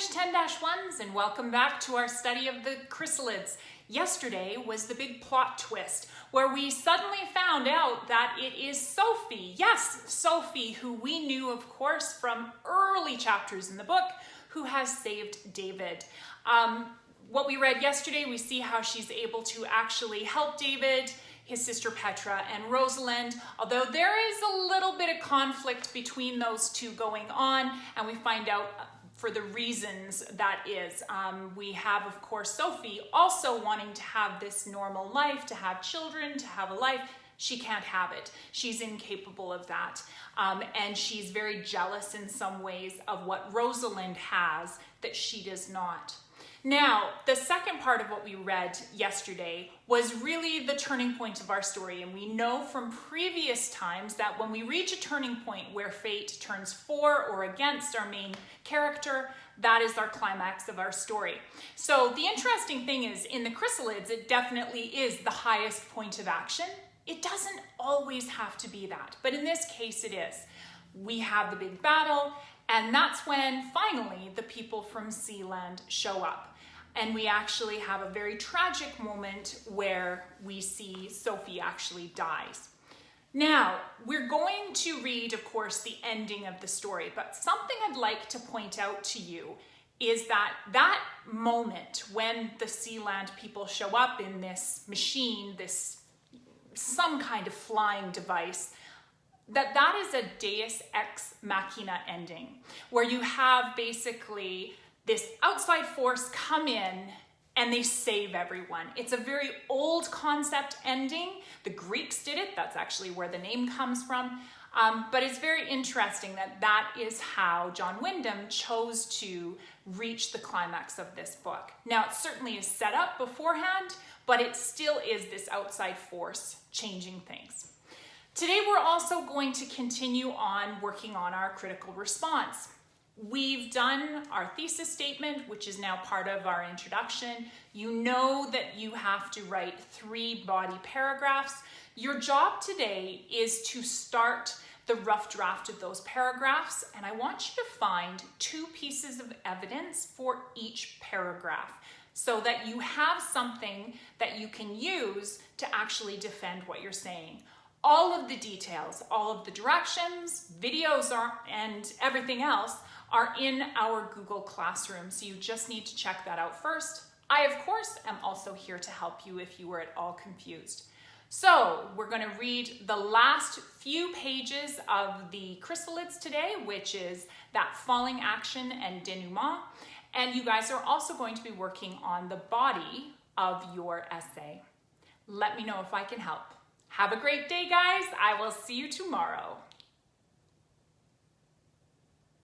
English 10-1s and welcome back to our study of the chrysalids. Yesterday was the big plot twist where we suddenly found out that it is Sophie, yes, Sophie, who we knew of course from early chapters in the book, who has saved David. What we read yesterday, we see how she's able to actually help David, his sister Petra, and Rosalind, although there is a little bit of conflict between those two going on, and we find out for the reasons that is. We have, of course, Sophie also wanting to have this normal life, to have children, to have a life. She can't have it. She's incapable of that. And she's very jealous in some ways of what Rosalind has that she does not. Now, the second part of what we read yesterday was really the turning point of our story. And we know from previous times that when we reach a turning point where fate turns for or against our main character, that is our climax of our story. So the interesting thing is, in the chrysalids, it definitely is the highest point of action. It doesn't always have to be that, but in this case it is. We have the big battle, and that's when finally the people from Sealand show up. And we actually have a very tragic moment where we see Sophie actually dies. Now, we're going to read, of course, the ending of the story, but something I'd like to point out to you is that that moment when the Sealand people show up in this machine, this some kind of flying device, that is a Deus Ex Machina ending, where you have basically this outside force come in and they save everyone. It's a very old concept ending. The Greeks did it. That's actually where the name comes from. But it's very interesting that that is how John Wyndham chose to reach the climax of this book. Now, it certainly is set up beforehand, but it still is this outside force changing things. Today, we're also going to continue on working on our critical response. We've done our thesis statement, which is now part of our introduction. You know that you have to write 3 body paragraphs. Your job today is to start the rough draft of those paragraphs, and I want you to find 2 pieces of evidence for each paragraph so that you have something that you can use to actually defend what you're saying. All of the details, all of the directions, videos and everything else are in our Google Classroom, so you just need to check that out first. I, of course, am also here to help you if you were at all confused. So we're going to read the last few pages of the chrysalids today, which is that falling action and denouement, and you guys are also going to be working on the body of your essay. Let me know if I can help. Have a great day, guys. I will see you tomorrow.